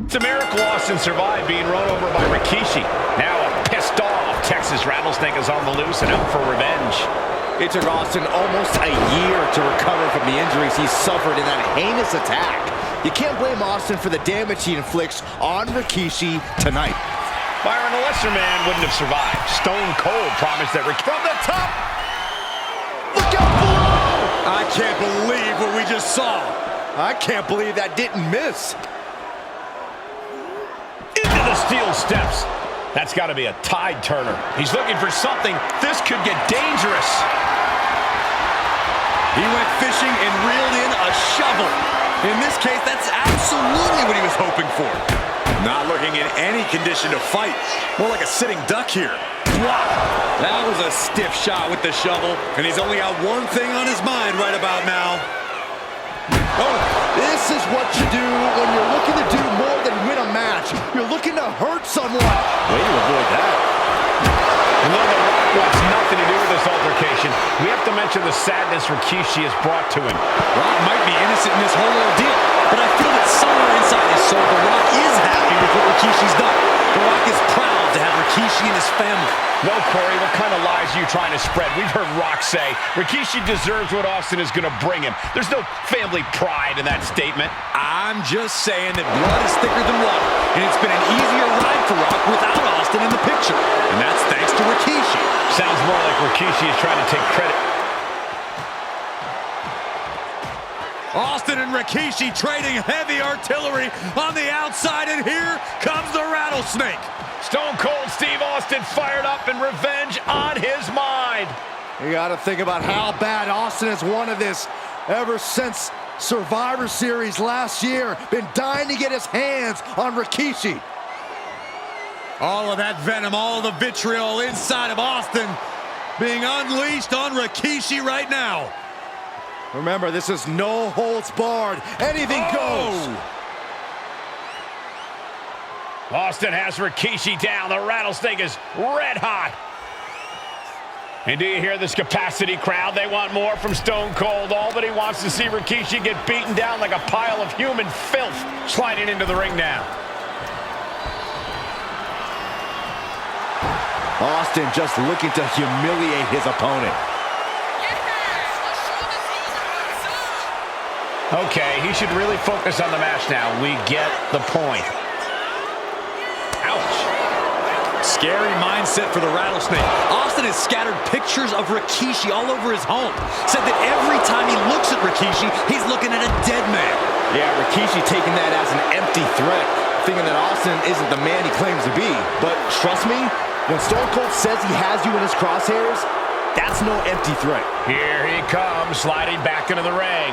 It's a miracle Austin survived being run over by Rikishi. Now a pissed off Texas Rattlesnake is on the loose and out for revenge. It took Austin almost a year to recover from the injuries he suffered in that heinous attack. You can't blame Austin for the damage he inflicts on Rikishi tonight. Byron, a lesser man wouldn't have survived. Stone Cold promised that from the top. Look out below! I can't believe what we just saw. I can't believe that didn't miss. Into the steel steps. That's got to be a tide turner. He's looking for something. This could get dangerous. He went fishing and reeled in a shovel. In this case, that's absolutely what he was hoping for. Not looking in any condition to fight. More like a sitting duck here. Wow. That was a stiff shot with the shovel, and he's only got one thing on his mind right about now. Oh, this is what you do when you're looking to do more than win a match. You're looking to hurt someone. Way to avoid that. And though The Rock wants nothing to do with this altercation, we have to mention the sadness Rikishi has brought to him. Rock might be innocent in this whole ordeal, but I feel that somewhere inside his soul, The Rock is happy with what Rikishi's done. The Rock is proud to have Rikishi and his family. No, Corey, what kind of lies are you trying to spread? We've heard Rock say Rikishi deserves what Austin is going to bring him. There's no family pride in that statement. I'm just saying that blood is thicker than water, and it's been an easier ride for Rock without Austin in the picture. And that's thanks to Rikishi. Sounds more like Rikishi is trying to take credit. Austin and Rikishi trading heavy artillery on the outside, and here comes the Rattlesnake. Stone Cold Steve Austin fired up and revenge on his mind. You got to think about how bad Austin has wanted this ever since Survivor Series last year. Been dying to get his hands on Rikishi. All of that venom, all of the vitriol inside of Austin being unleashed on Rikishi right now. Remember, this is no holds barred. Anything goes. Austin has Rikishi down. The Rattlesnake is red hot. And do you hear this capacity crowd? They want more from Stone Cold. All that he wants to see Rikishi get beaten down like a pile of human filth sliding into the ring now. Austin just looking to humiliate his opponent. Okay, he should really focus on the match now. We get the point. Ouch. Scary mindset for the Rattlesnake. Austin has scattered pictures of Rikishi all over his home. Said that every time he looks at Rikishi, he's looking at a dead man. Yeah, Rikishi taking that as an empty threat, thinking that Austin isn't the man he claims to be. But trust me, when Stone Cold says he has you in his crosshairs, that's no empty threat. Here he comes, sliding back into the ring.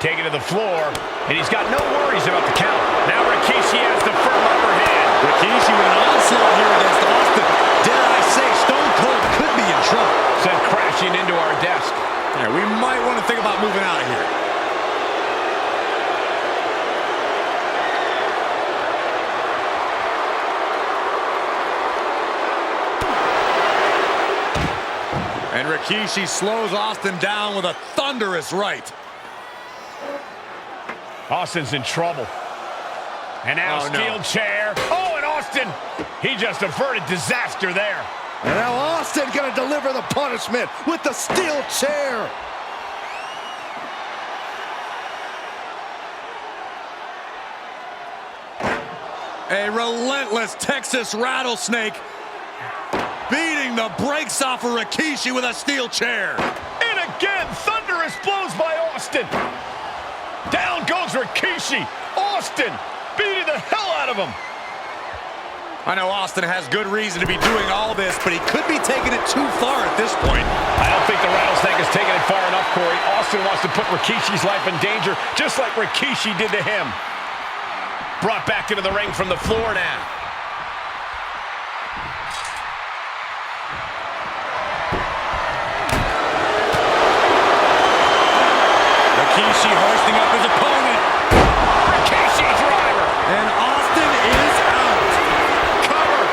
Taken to the floor, and he's got no worries about the count. Now Rikishi has the firm upper hand. Rikishi with an onslaught here against Austin. Dare I say, Stone Cold could be in trouble. Sent crashing into our desk. Yeah, we might want to think about moving out of here. And Rikishi slows Austin down with a thunderous right. Austin's in trouble. And now steel chair. Oh, and Austin, he just averted disaster there. And now Austin gonna deliver the punishment with the steel chair. A relentless Texas Rattlesnake beating the brakes off of Rikishi with a steel chair. And again, thunderous blows by Austin. Down goes Rikishi. Austin beating the hell out of him. I know Austin has good reason to be doing all this, but he could be taking it too far at this point. I don't think the Rattlesnake has taken it far enough, Corey. Austin wants to put Rikishi's life in danger, just like Rikishi did to him. Brought back into the ring from the floor now. Rikishi hoisting up his opponent. Rikishi driver. And Austin is out. Cover.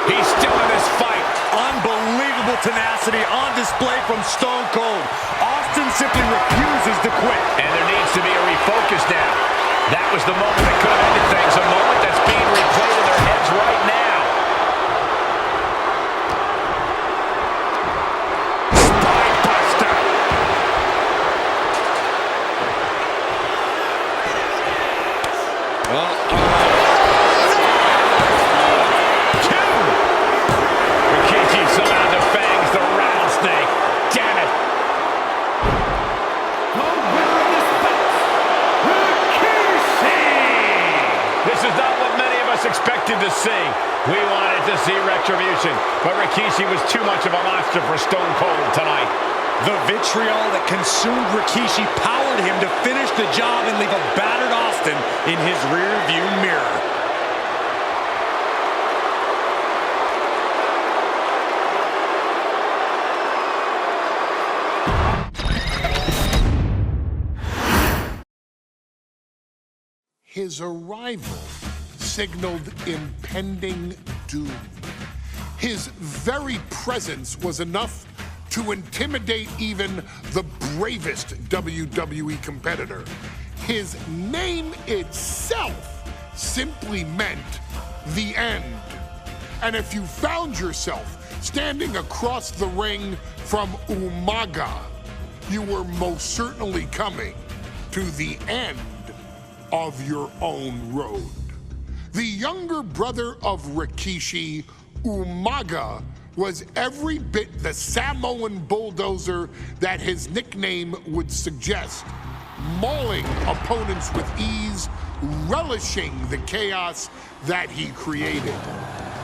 He's still in this fight. Unbelievable tenacity on display from Stone Cold. Austin simply refuses to quit. And there needs to be a refocus was the moment that could have ended things, a moment that's being replayed in their heads right now. Spine buster. Two. Rikishi somehow defangs the rattlesnake. Damn it. This is not what many of us expected to see. We wanted to see retribution, but Rikishi was too much of a monster for Stone Cold tonight. The vitriol that consumed Rikishi powered him to finish the job and leave a battered Austin in his rear-view mirror. His arrival signaled impending doom. His very presence was enough to intimidate even the bravest WWE competitor. His name itself simply meant the end. And if you found yourself standing across the ring from Umaga, you were most certainly coming to the end of your own road. The younger brother of Rikishi, Umaga, was every bit the Samoan bulldozer that his nickname would suggest, mauling opponents with ease, relishing the chaos that he created.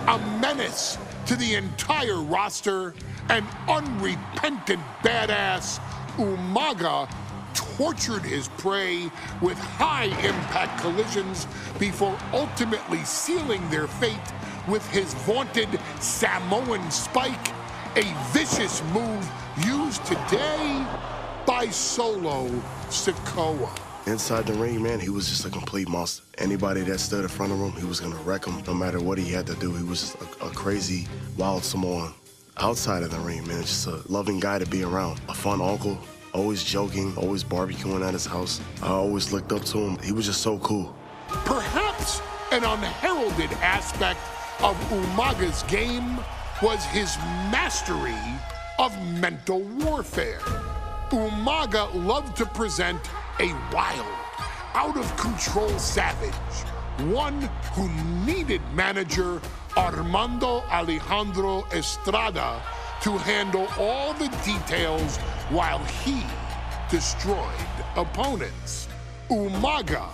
A menace to the entire roster, an unrepentant badass, Umaga tortured his prey with high-impact collisions before ultimately sealing their fate with his vaunted Samoan spike, a vicious move used today by Solo Sikoa. Inside the ring, man, he was just a complete monster. Anybody that stood in front of him, he was gonna wreck him no matter what he had to do. He was just a crazy, wild Samoan. Outside of the ring, man, just a loving guy to be around. A fun uncle, always joking, always barbecuing at his house. I always looked up to him. He was just so cool. Perhaps an unheralded aspect of Umaga's game was his mastery of mental warfare. Umaga loved to present a wild, out-of-control savage, one who needed manager Armando Alejandro Estrada to handle all the details while he destroyed opponents. Umaga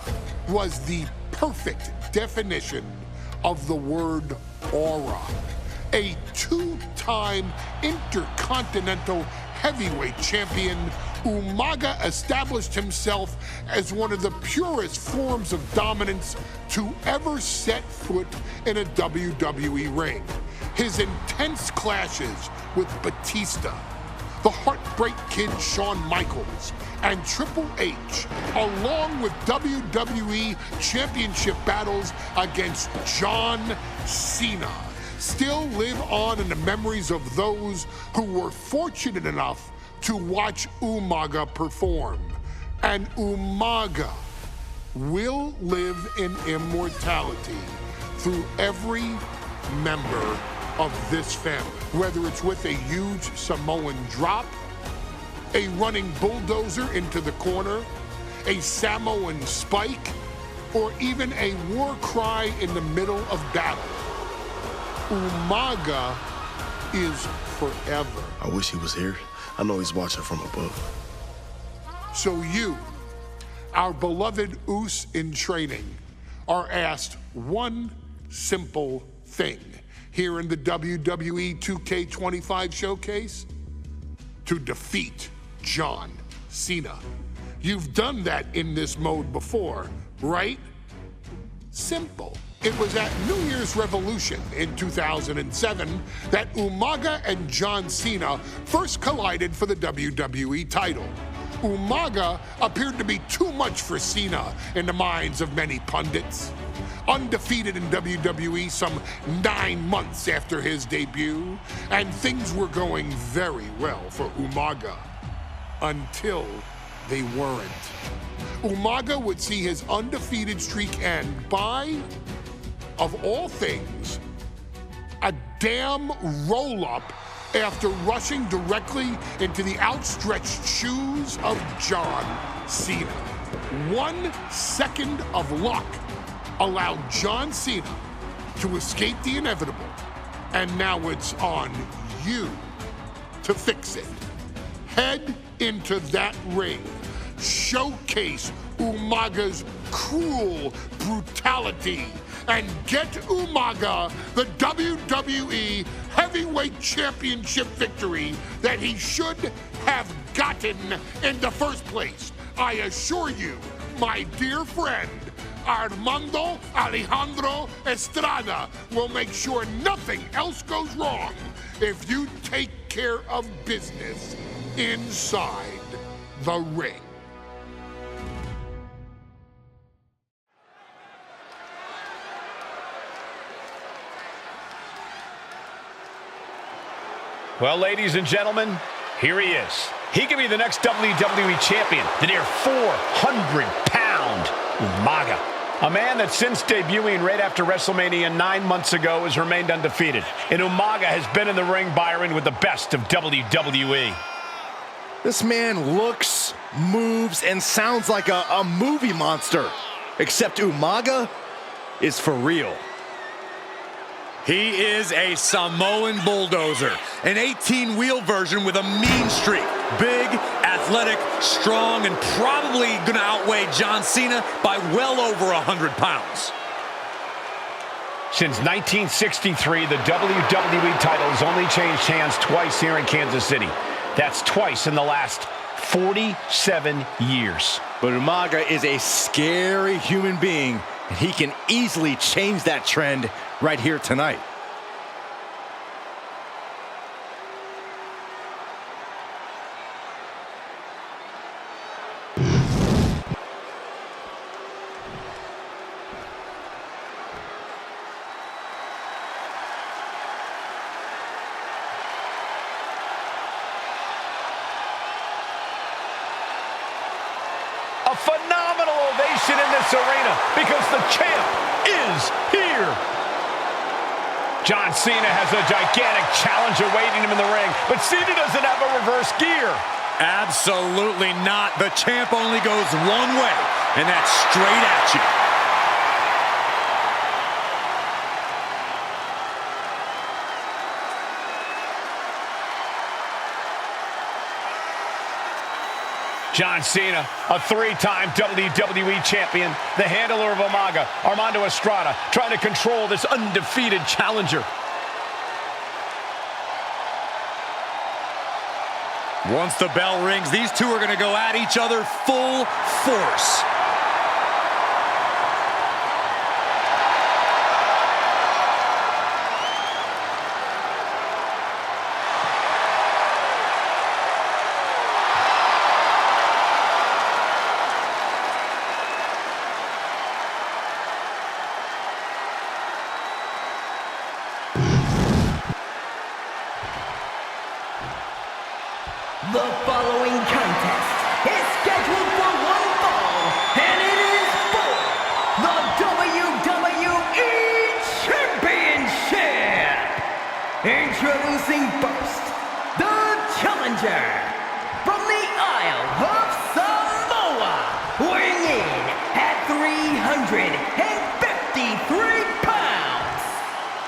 was the perfect definition of the word aura. A two-time intercontinental heavyweight champion, Umaga established himself as one of the purest forms of dominance to ever set foot in a WWE ring. His intense clashes with Batista, the Heartbreak Kid Shawn Michaels, and Triple H, along with WWE Championship battles against John Cena, still live on in the memories of those who were fortunate enough to watch Umaga perform. And Umaga will live in immortality through every member of this family, whether it's with a huge Samoan drop, a running bulldozer into the corner, a Samoan spike, or even a war cry in the middle of battle. Umaga is forever. I wish he was here. I know he's watching from above. So you, our beloved Us in training, are asked one simple thing here in the WWE 2K25 showcase: to defeat John Cena. You've done that in this mode before, right? Simple. It was at New Year's Revolution in 2007 that Umaga and John Cena first collided for the WWE title. Umaga appeared to be too much for Cena in the minds of many pundits. Undefeated in WWE some 9 months after his debut, and things were going very well for Umaga until they weren't. Umaga would see his undefeated streak end by, of all things, a damn roll-up after rushing directly into the outstretched shoes of John Cena. 1 second of luck allowed John Cena to escape the inevitable, and now it's on you to fix it. Head into that ring, showcase Umaga's cruel brutality, and get Umaga the WWE Heavyweight Championship victory that he should have gotten in the first place. I assure you, my dear friend, Armando Alejandro Estrada will make sure nothing else goes wrong if you take care of business inside the ring. Well, ladies and gentlemen, here he is. He could be the next WWE champion, the near 400-pound Umaga. A man that since debuting right after WrestleMania 9 months ago has remained undefeated. And Umaga has been in the ring, Byron, with the best of WWE. This man looks, moves, and sounds like a movie monster. Except Umaga is for real. He is a Samoan bulldozer, an 18-wheel version with a mean streak. Big, athletic, strong, and probably gonna outweigh John Cena by well over 100 pounds. Since 1963, the WWE title has only changed hands twice here in Kansas City. That's twice in the last 47 years. But Umaga is a scary human being, and he can easily change that trend right here tonight. A phenomenal ovation in this arena because the champ is here. John Cena has a gigantic challenge awaiting him in the ring, but Cena doesn't have a reverse gear. Absolutely not. The champ only goes one way, and that's straight at you. John Cena, a 3-time WWE champion, the handler of Umaga, Armando Estrada, trying to control this undefeated challenger. Once the bell rings, these two are going to go at each other full force. The following contest is scheduled for one fall, and it is for the WWE Championship. Introducing first, the challenger from the Isle of Samoa, weighing in at 353 pounds,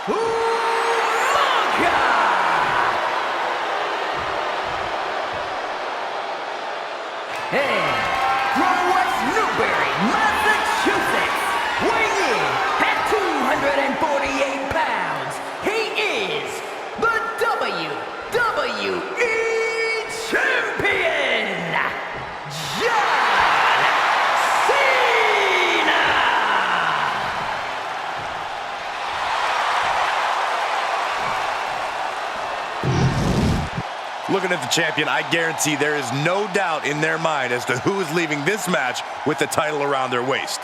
Umaga. And from West Newbury, Massachusetts, weighing in at 248 pounds, he is the WWE Champion, John Cena! Looking at the champion, I guarantee there is no doubt in their mind as to who is leaving this match with the title around their waist.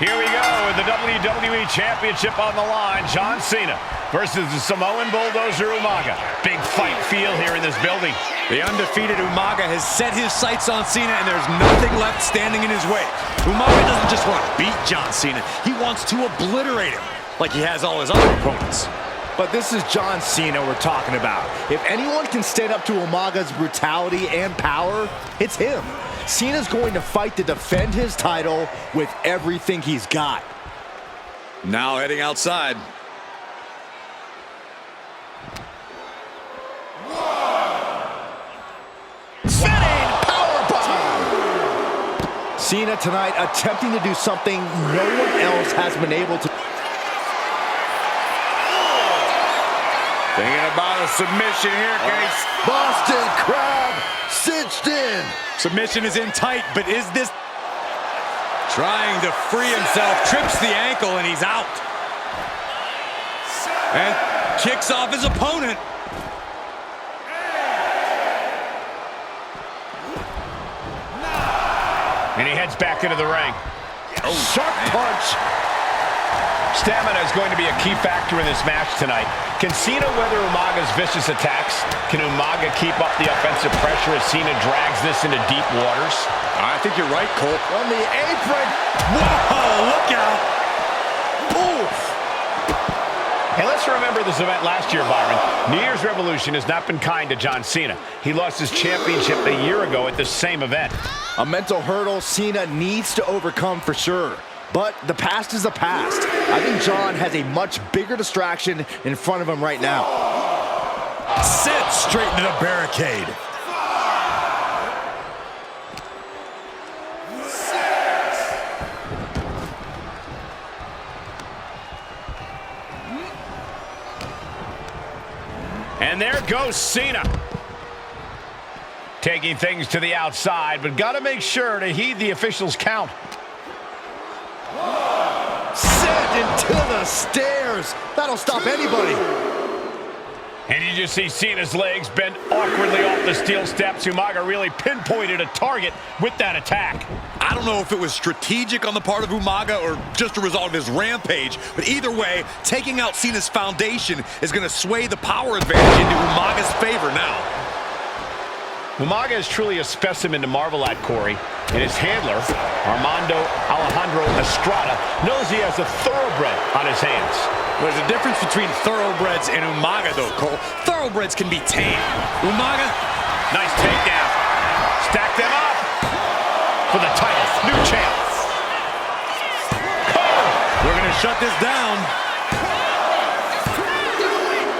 Here we go with the WWE Championship on the line. John Cena versus the Samoan Bulldozer Umaga. Big fight feel here in this building. The undefeated Umaga has set his sights on Cena, and there's nothing left standing in his way. Umaga doesn't just want to beat John Cena. He wants to obliterate him like he has all his other opponents. But this is John Cena we're talking about. If anyone can stand up to Umaga's brutality and power, it's him. Cena's going to fight to defend his title with everything he's got. Now heading outside. Spinning powerbomb! Cena tonight attempting to do something no one else has been able to. Thinking about a submission here, Case. Boston Crab cinched in. Submission is in tight, but is this... Trying to free himself, trips the ankle, and he's out. And kicks off his opponent. And he heads back into the ring. Oh, sharp punch. Stamina is going to be a key factor in this match tonight. Can Cena weather Umaga's vicious attacks? Can Umaga keep up the offensive pressure as Cena drags this into deep waters? I think you're right, Cole. On the apron. Whoa, look out. Oof. Hey, let's remember this event last year, Byron. New Year's Revolution has not been kind to John Cena. He lost his championship a year ago at this same event. A mental hurdle Cena needs to overcome for sure. But the past is the past. I think John has a much bigger distraction in front of him right now. Sit straight into the barricade. And there goes Cena. Taking things to the outside, but got to make sure to heed the officials' count. Sent into the stairs. That'll stop anybody. And you just see Cena's legs bend awkwardly off the steel steps. Umaga really pinpointed a target with that attack. I don't know if it was strategic on the part of Umaga or just a result of his rampage, but either way, taking out Cena's foundation is going to sway the power advantage into Umaga's favor now. Umaga is truly a specimen to marvel at, Corey. And his handler, Armando Alejandro Estrada, knows he has a thoroughbred on his hands. There's a difference between thoroughbreds and Umaga, though, Cole. Thoroughbreds can be tamed. Umaga, nice takedown. Stack them up for the title. New champ. we're going to shut this down.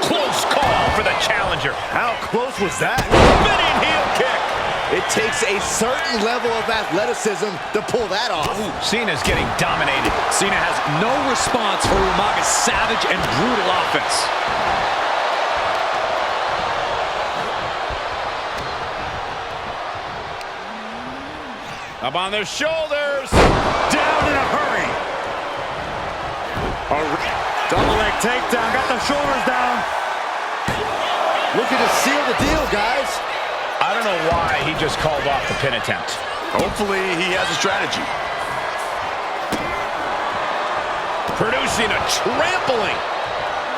Close call for the challenger. How close was that? Spinning heel kick. It takes a certain level of athleticism to pull that off. Ooh, Cena's getting dominated. Cena has no response for Umaga's savage and brutal offense. Up on their shoulders. Down in a hurry. Double leg takedown. Got the shoulders down. Looking to seal the deal, guys. I don't know why he just called off the pin attempt. Hopefully he has a strategy. Producing a trampling.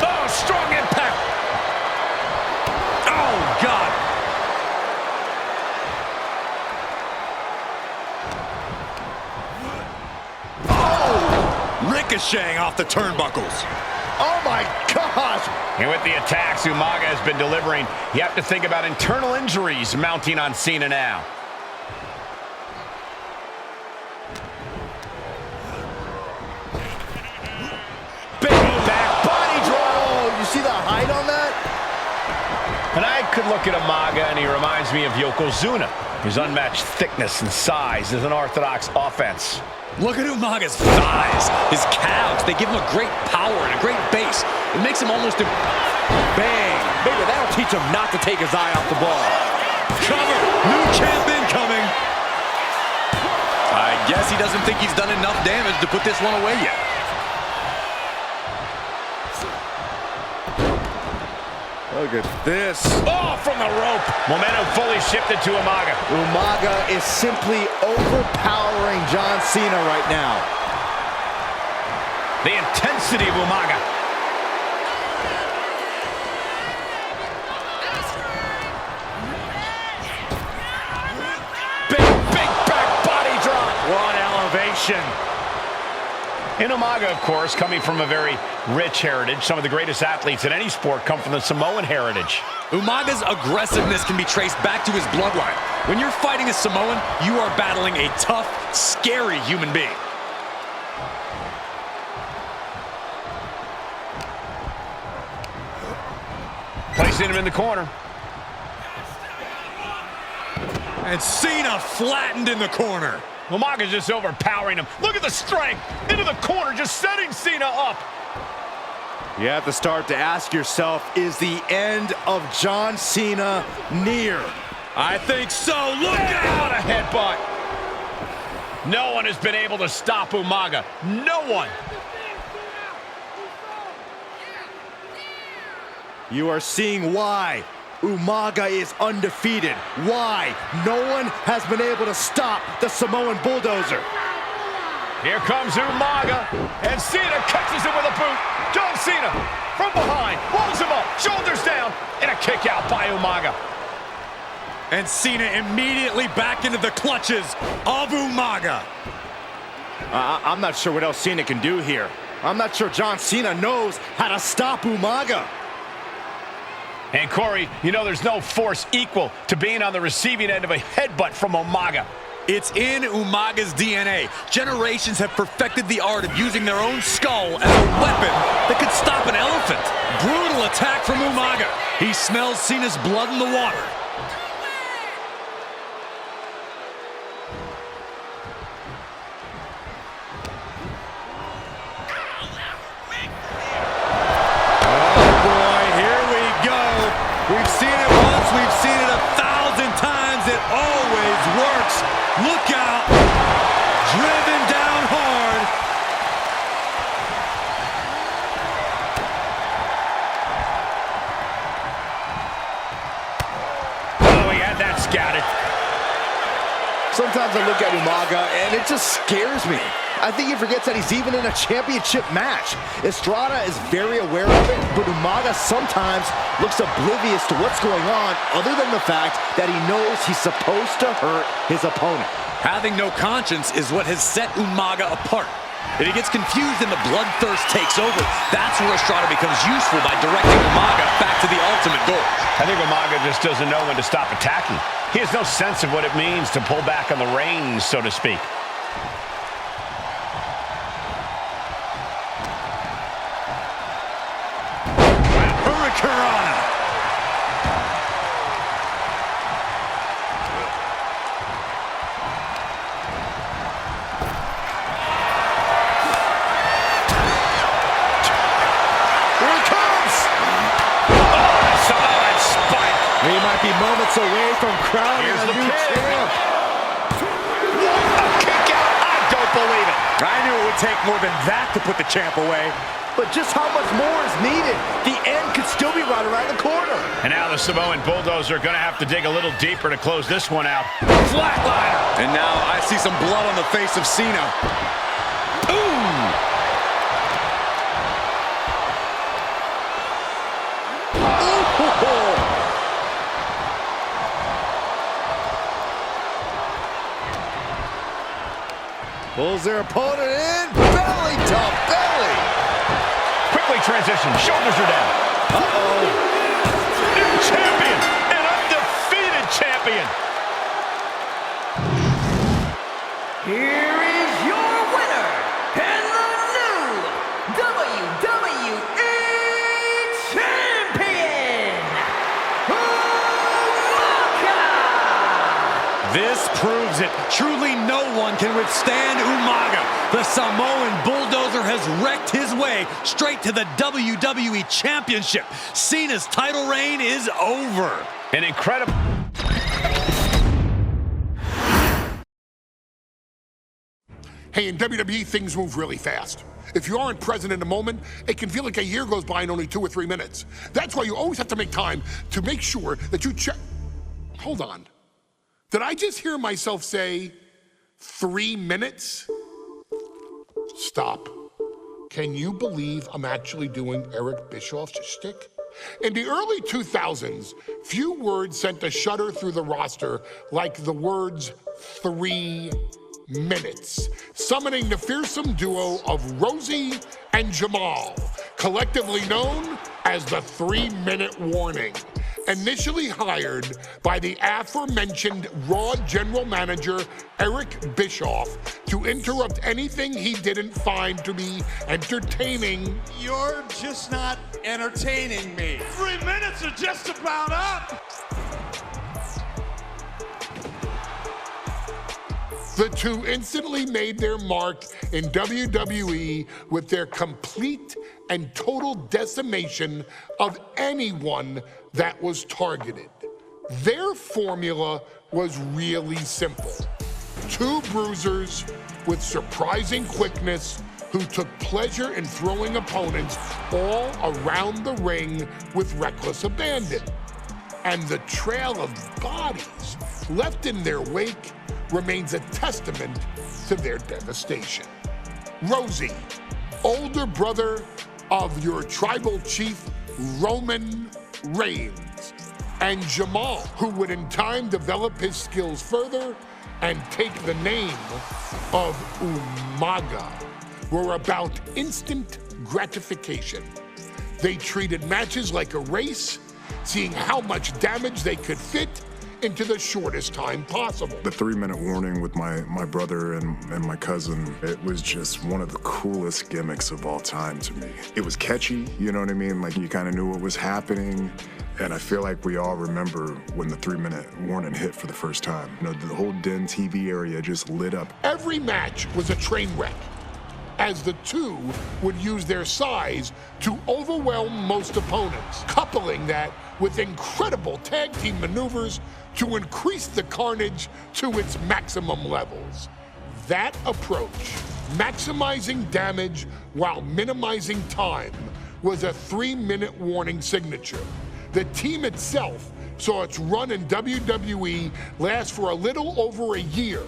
Oh, strong impact. Oh, God. Oh! Ricocheting off the turnbuckles. Oh, my gosh. And with the attacks Umaga has been delivering, you have to think about internal injuries mounting on Cena now. Big back body draw. You see the height on that? And I could look at Umaga and he reminds me of Yokozuna. His unmatched thickness and size is an orthodox offense. Look at Umaga's thighs, his calves. They give him a great power and a great base. It makes him almost a... Bang. Maybe that'll teach him not to take his eye off the ball. Cover. New champ incoming. I guess he doesn't think he's done enough damage to put this one away yet. Look at this. Oh, from the rope. Momentum fully shifted to Umaga. Umaga is simply overpowering John Cena right now. The intensity of Umaga. Big back body drop. What elevation. And Umaga, of course, coming from a very rich heritage. Some of the greatest athletes in any sport come from the Samoan heritage. Umaga's aggressiveness can be traced back to his bloodline. When you're fighting a Samoan, you are battling a tough, scary human being. Placing him in the corner. And Cena flattened in the corner. Umaga's just overpowering him. Look at the strength. Into the corner, just setting Cena up. You have to start to ask yourself, is the end of John Cena near? I think so. Look What out! a headbutt. No one has been able to stop Umaga. No one. You are seeing why Umaga is undefeated. Why no one has been able to stop the Samoan bulldozer. Here comes Umaga, and Cena catches him with a boot. John Cena from behind, rolls him up, shoulders down, and a kick out by Umaga. And Cena immediately back into the clutches of Umaga. I'm not sure what else Cena can do here. I'm not sure John Cena knows how to stop Umaga. And Corey, you know there's no force equal to being on the receiving end of a headbutt from Umaga. It's in Umaga's DNA. Generations have perfected the art of using their own skull as a weapon that could stop an elephant. Brutal attack from Umaga. He smells Cena's blood in the water. We've seen it once, we've seen it 1,000 times. It always works. Look out. Driven down hard. Oh, he had that scouted. Sometimes I look at Umaga and it just scares me. I think he forgets that he's even in a championship match. Estrada is very aware of it, but Umaga sometimes looks oblivious to what's going on, other than the fact that he knows he's supposed to hurt his opponent. Having no conscience is what has set Umaga apart. If he gets confused and the bloodthirst takes over, that's where Estrada becomes useful by directing Umaga back to the ultimate goal. I think Umaga just doesn't know when to stop attacking. He has no sense of what it means to pull back on the reins, so to speak. Moments away from crowning a new champ. A kick out. I don't believe it. I knew it would take more than that to put the champ away. But just how much more is needed? The end could still be right around the corner. And now the Samoan bulldozer are going to have to dig a little deeper to close this one out. Flatliner. And now I see some blood on the face of Cena. Ooh! Pulls their opponent in, belly to belly. Quickly transition, shoulders are down. Uh-oh. New champion, an undefeated champion. Here is your winner, and the new WWE Champion, Umaga! This proves it. Truly no one can withstand Umaga. The Samoan bulldozer has wrecked his way straight to the WWE Championship. Cena's title reign is over. An incredible... Hey, in WWE, things move really fast. If you aren't present in the moment, it can feel like a year goes by in only 2 or 3 minutes. That's why you always have to make time to make sure that you check... Hold on. Did I just hear myself say 3 minutes? Stop. Can you believe I'm actually doing Eric Bischoff's shtick? In the early 2000s, few words sent a shudder through the roster like the words 3 minutes, summoning the fearsome duo of Rosie and Jamal, collectively known as the 3-minute warning. Initially hired by the aforementioned Raw general manager Eric Bischoff to interrupt anything he didn't find to be entertaining. You're just not entertaining me. 3 minutes are just about up. The two instantly made their mark in WWE with their complete and total decimation of anyone that was targeted. Their formula was really simple. Two bruisers with surprising quickness who took pleasure in throwing opponents all around the ring with reckless abandon. And the trail of bodies left in their wake remains a testament to their devastation. Rosie, older brother of your tribal chief, Roman Reigns, and Jamal, who would in time develop his skills further and take the name of Umaga, were about instant gratification. They treated matches like a race, seeing how much damage they could fit into the shortest time possible. The 3-minute warning with my brother and my cousin, it was just one of the coolest gimmicks of all time to me. It was catchy, you know what I mean? Like, you kind of knew what was happening. And I feel like we all remember when the 3-minute warning hit for the first time. You know, the whole Den TV area just lit up. Every match was a train wreck, as the two would use their size to overwhelm most opponents, coupling that with incredible tag team maneuvers to increase the carnage to its maximum levels. That approach, maximizing damage while minimizing time, was a 3-minute warning signature. The team itself saw its run in WWE last for a little over a year,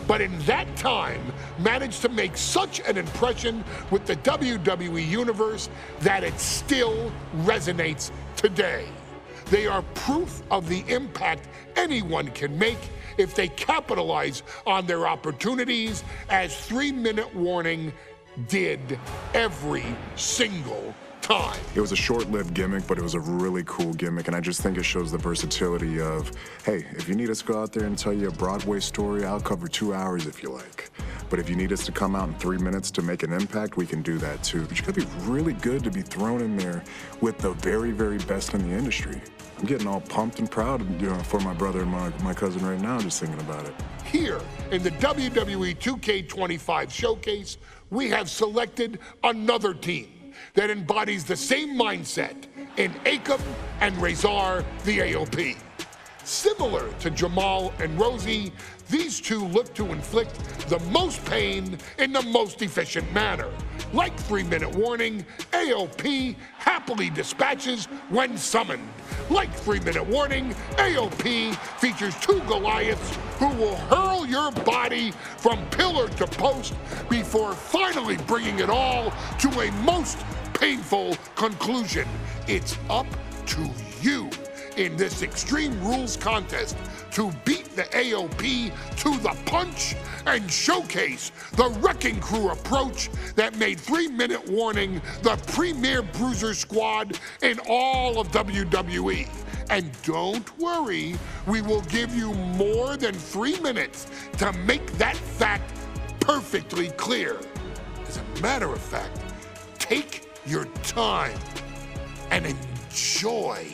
but in that time managed to make such an impression with the WWE Universe that it still resonates today. They are proof of the impact anyone can make if they capitalize on their opportunities, as 3-minute warning did every single time. It was a short-lived gimmick, but it was a really cool gimmick, and I just think it shows the versatility of, hey, if you need us to go out there and tell you a Broadway story, I'll cover 2 hours if you like. But if you need us to come out in 3 minutes to make an impact, we can do that too. But you gotta be really good to be thrown in there with the very, very best in the industry. I'm getting all pumped and proud, you know, for my brother and my cousin right now, just thinking about it. Here in the WWE 2K25 showcase, we have selected another team that embodies the same mindset in Akam and Razor the AOP. Similar to Jamal and Rosie, these two look to inflict the most pain in the most efficient manner. Like 3-minute warning, AOP happily dispatches when summoned. Like 3-minute warning, AOP features two Goliaths who will hurl your body from pillar to post before finally bringing it all to a most painful conclusion. It's up to you in this Extreme Rules contest to beat the AOP to the punch and showcase the Wrecking Crew approach that made 3-minute warning the premier bruiser squad in all of WWE. And don't worry, we will give you more than 3 minutes to make that fact perfectly clear. As a matter of fact, take your time and enjoy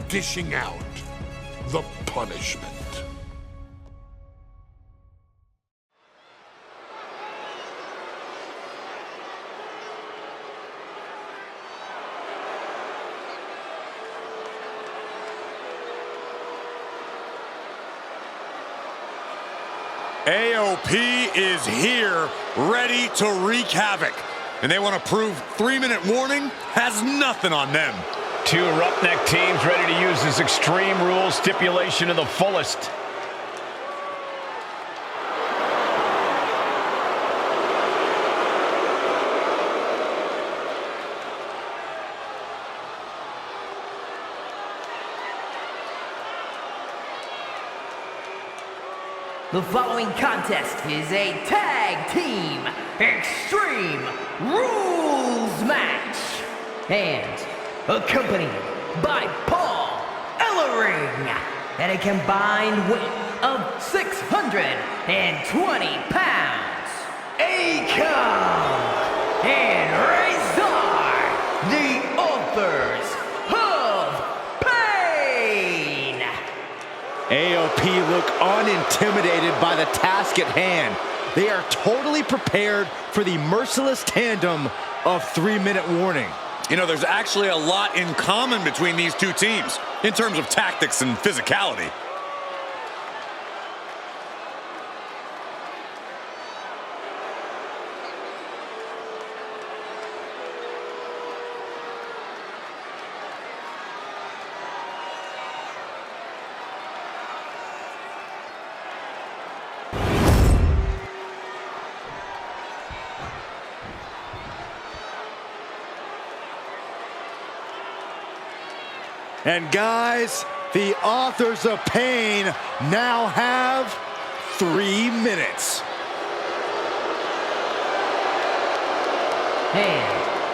dishing out the punishment. AOP is here, ready to wreak havoc. And they want to prove 3-minute warning has nothing on them. Two roughneck teams ready to use this Extreme Rules stipulation to the fullest. The following contest is a tag team Extreme Rules match and accompanied by Paul Ellering at a combined weight of 620 pounds. Akam and Razor, the authors of Pain. AOP look unintimidated by the task at hand. They are totally prepared for the merciless tandem of 3-minute warning. You know, there's actually a lot in common between these two teams in terms of tactics and physicality. And guys, the authors of Pain now have 3 minutes. And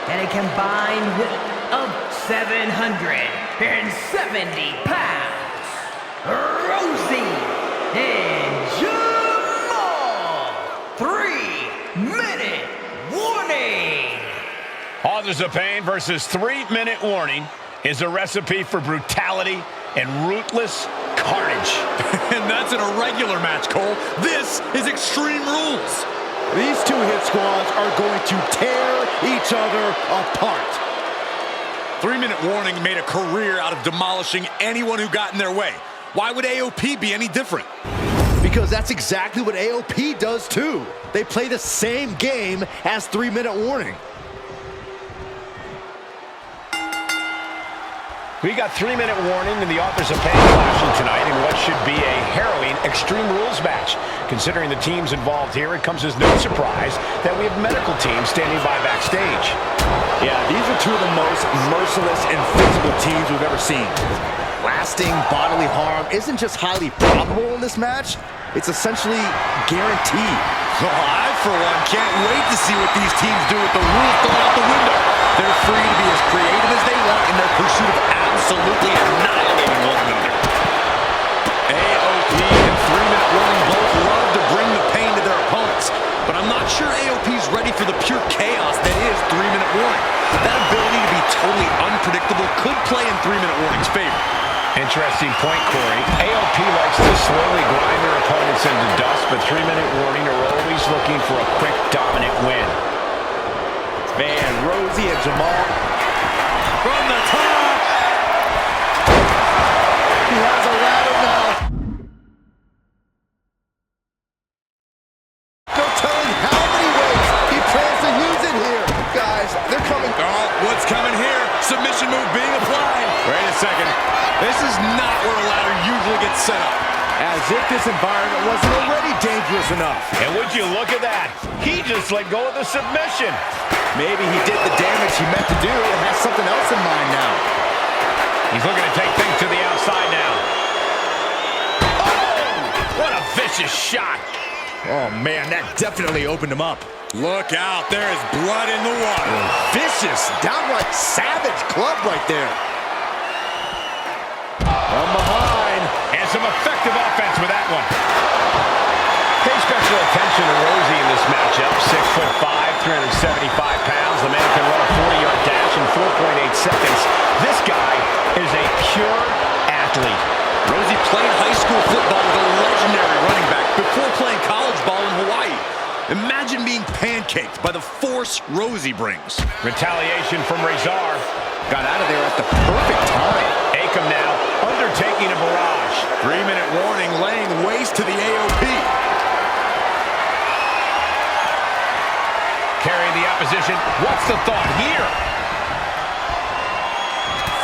at a combined weight of 770 pounds, Rosie and Jamal. 3-minute warning. Authors of Pain versus 3-minute warning is a recipe for brutality and ruthless carnage. And that's in a regular match, Cole. This is Extreme Rules. These two hit squads are going to tear each other apart. 3-minute warning made a career out of demolishing anyone who got in their way. Why would AOP be any different? Because that's exactly what AOP does too. They play the same game as 3-minute warning. We got 3-minute warning in the Authors of Pain clashing tonight in what should be a harrowing Extreme Rules match. Considering the teams involved here, it comes as no surprise that we have medical teams standing by backstage. Yeah, these are two of the most merciless and physical teams we've ever seen. Lasting bodily harm isn't just highly probable in this match, it's essentially guaranteed. Oh, I, for one, can't wait to see what these teams do with the rules thrown out the window. They're free to be as creative as they want in their pursuit of absolutely annihilating one another. AOP and 3-minute warning both love to bring the pain to their opponents, but I'm not sure AOP's ready for the pure chaos that is 3-minute warning. That ability to be totally unpredictable could play in 3-minute warning's favor. Interesting point, Corey. AOP likes to slowly grind their opponents into dust, but 3-minute warning are always looking for a quick, dominant win. Man, Rosie and Jamal. From the top! He has a ladder now. No telling how many ways he plans to use it here. Guys, they're coming. Oh, what's coming here? Submission move being applied. Wait a second. This is not where a ladder usually gets set up. As if this environment wasn't already dangerous enough. And would you look at that? He just let go of the submission. Maybe he did the damage he meant to do and has something else in mind now. He's looking to take things to the outside now. Oh! What a vicious shot. Oh, man, that definitely opened him up. Look out, there is blood in the water. Vicious, downright savage club right there. From behind. And some effective offense with that one. Pay special attention to Rosie in this matchup. 6'5", 375 pounds. The man can run a 40-yard dash in 4.8 seconds. This guy is a pure athlete. Rosie played high school football with a legendary running back before playing college ball in Hawaii. Imagine being pancaked by the force Rosie brings. Retaliation from Razor. Got out of there at the perfect time. Akam now undertaking a barrage. 3-minute warning laying waste to the AOP. Carrying the opposition. What's the thought here?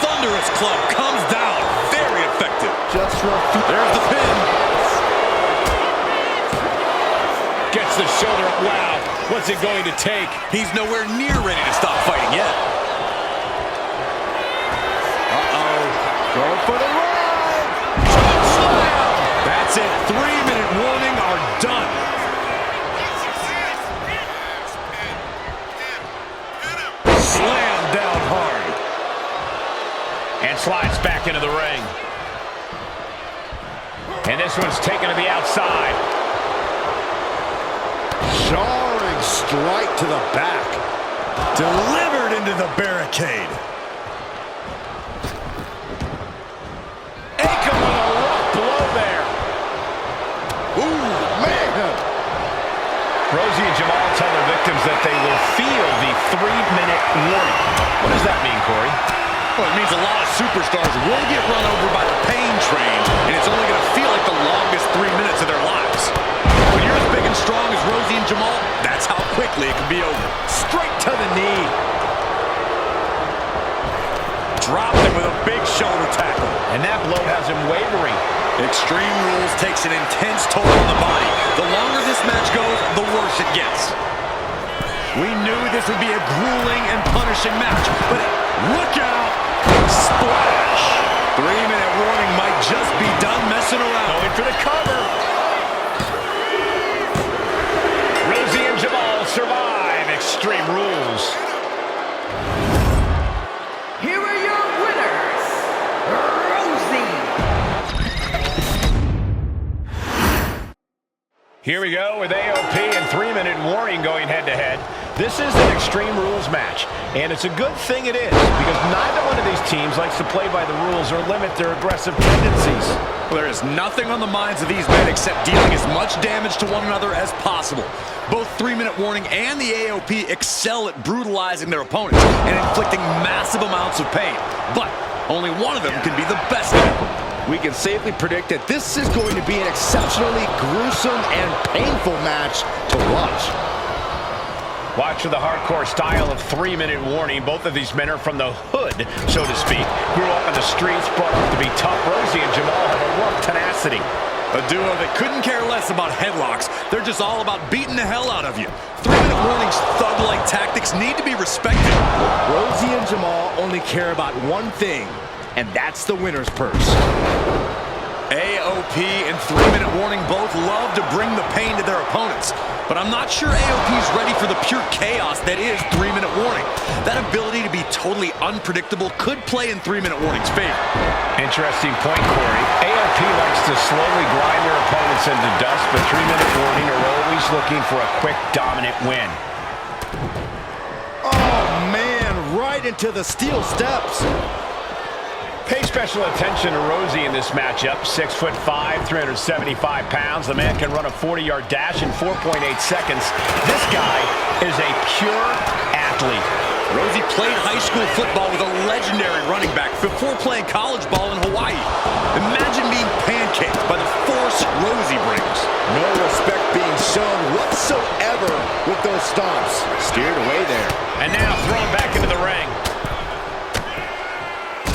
Thunderous club comes down. Very effective. Just for a few. There's the pin. Gets the shoulder up. Wow. What's it going to take? He's nowhere near ready to stop fighting yet. Going for the run. That's it. 3-minute warning done. Slam down hard. And slides back into the ring. And this one's taken to the outside. Jarring strike to the back. Delivered into the barricade. Akam with a rough blow there. Ooh, man. Rosie and Jamal tell their victims that they will feel the 3-minute warning. What does that mean, Corey? Well, it means a lot of superstars will get run over by the pain train, and it's only going to feel like the longest 3 minutes of their lives. When you're as big and strong as Rosie and Jamal, that's how quickly it can be over. Straight to the knee. Dropped him with a big shoulder tackle. And that blow has him wavering. Extreme Rules takes an intense toll on the body. The longer this match goes, the worse it gets. We knew this would be a grueling and punishing match, but look out! Splash! 3-minute warning might just be done messing around. Going for the cover. Rosie and Jamal survive Extreme Rules. Here are your winners, Rosie. Here we go with AOP and 3-minute warning going head-to-head. This is an Extreme Rules match, and it's a good thing it is, because neither one of these teams likes to play by the rules or limit their aggressive tendencies. Well, there is nothing on the minds of these men except dealing as much damage to one another as possible. Both 3-minute warning and the AOP excel at brutalizing their opponents and inflicting massive amounts of pain. But only one of them can be the best at it. We can safely predict that this is going to be an exceptionally gruesome and painful match to watch. Watch for the hardcore style of 3-minute warning. Both of these men are from the hood, so to speak. Grew up in the streets, brought up to be tough. Rosie and Jamal have a rough tenacity. A duo that couldn't care less about headlocks. They're just all about beating the hell out of you. 3-minute warnings, thug-like tactics need to be respected. Rosie and Jamal only care about one thing, and that's the winner's purse. AOP and 3-minute warning both love to bring the pain to their opponents. But I'm not sure AOP's ready for the pure chaos that is 3-minute warning. That ability to be totally unpredictable could play in 3-minute warning's favor. Interesting point, Corey. AOP likes to slowly grind their opponents into dust, but 3-minute warning are always looking for a quick, dominant win. Oh, man, right into the steel steps. Pay special attention to Rosie in this matchup. 6'5", 375 pounds. The man can run a 40-yard dash in 4.8 seconds. This guy is a pure athlete. Rosie played high school football with a legendary running back before playing college ball in Hawaii. Imagine being pancaked by the force Rosie brings. No respect being shown whatsoever with those stomps. Steered away there. And now thrown back into the ring.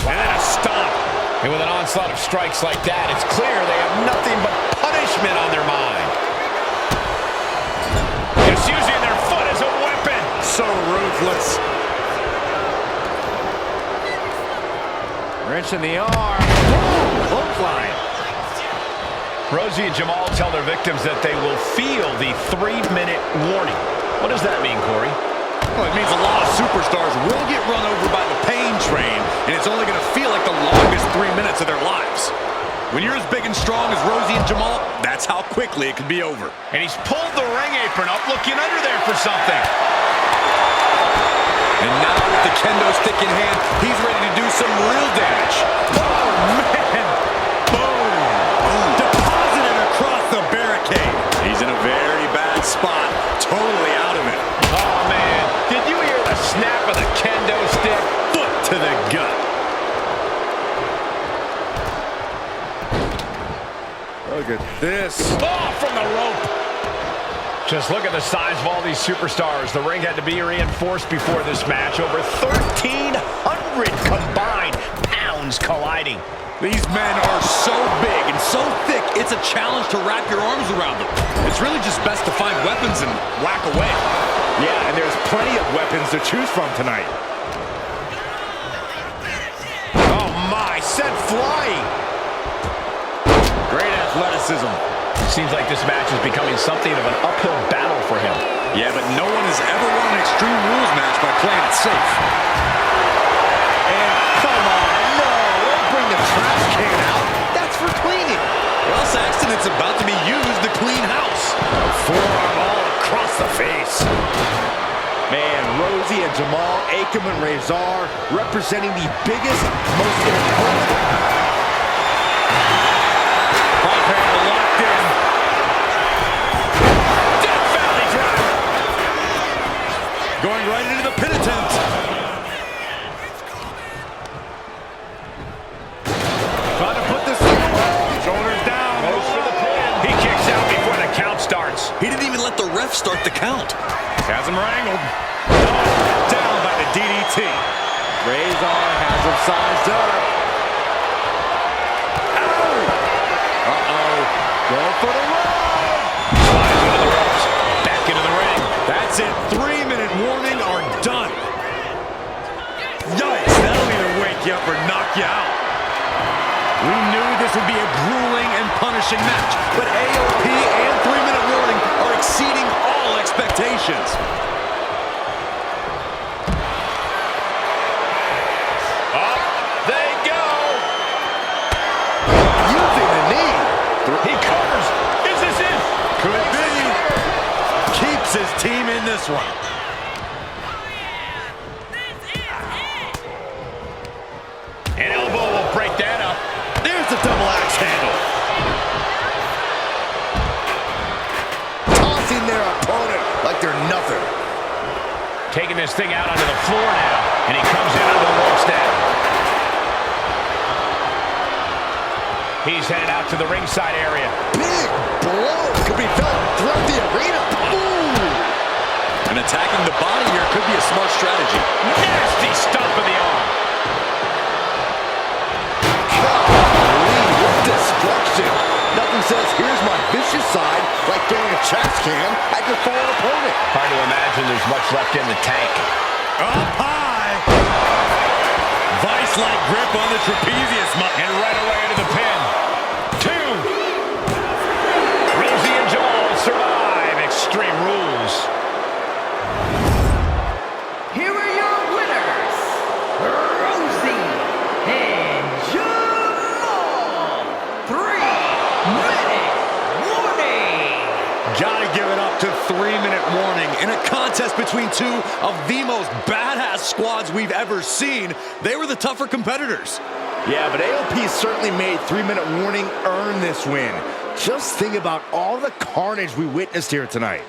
And a stomp. And with an onslaught of strikes like that, it's clear they have nothing but punishment on their mind. Just using their foot as a weapon. So ruthless. Wrench in the arm. Clothesline. Rosie and Jamal tell their victims that they will feel the 3-minute warning. What does that mean, Corey? Well, it means a lot of superstars will get run over by the pain train, and it's only going to feel like the longest 3 minutes of their lives. When you're as big and strong as Rosie and Jamal, that's how quickly it can be over. And he's pulled the ring apron up, looking under there for something. And now with the kendo stick in hand, he's ready to do some real damage. Oh, man! Boom! Deposited across the barricade. He's in a very bad spot, totally out of it. Oh, man. Did you hear the snap of the kendo stick? Foot to the gut. Look at this. Oh, from the rope. Just look at the size of all these superstars. The ring had to be reinforced before this match. Over 1,300 combined pounds colliding. These men are so big and so thick, it's a challenge to wrap your arms around them. It's really just best to find weapons and whack away. Yeah, and there's plenty of weapons to choose from tonight. Oh, my. Sent flying. Great athleticism. Seems like this match is becoming something of an uphill battle for him. Yeah, but no one has ever won an Extreme Rules match by playing it safe. And come on, no, don't bring the trash can out. That's for cleaning. Well, Saxton, it's about to be used to clean house. Forearm all across the face. Man, Rosie and Jamal, Akam and Razor representing the biggest, most important. Hot hand locked in. Death Valley driver. Going right into the pin attempt. Trying to put this thing away. Shoulders down. Goes for the pin. He kicks out before the count starts. He didn't even let the ref start the count. Has him wrangled. Down by the DDT. Razor has him sized up. Going for the run! Slides into the ropes. Back into the ring. That's it. 3-minute warning are done. Yikes, that'll either wake you up or knock you out. We knew this would be a grueling and punishing match, but AOP and 3-minute warning are exceeding all expectations. Up they go. Using the knee. He covers. Is this it? Could be. Keeps his team in this one. An elbow will break that up. There's the double axe handle. Tossing their opponent like they're nothing. Taking this thing out onto the floor now. And he comes in under the ropes now. He's headed out to the ringside area. Big blow could be felt throughout the arena. Ooh. And attacking the body here could be a smart strategy. Nasty stomp of the arm. Golly, what destruction. Nothing says, here's my vicious side, like throwing a trash can at your fallen opponent. Hard to imagine there's much left in the tank. Up high. Vice-like grip on the trapezius muscle. And right away into the pin. 2. Rosie and Jamal survive Extreme Rules. Here are your winners, Rosie and Jamal. 3-minute warning. Gotta give it up to 3-minute warning. In a contest between two of the most badass squads we've ever seen, they were the tougher competitors. Yeah, but AOP certainly made 3-minute warning earn this win. Just think about all the carnage we witnessed here tonight.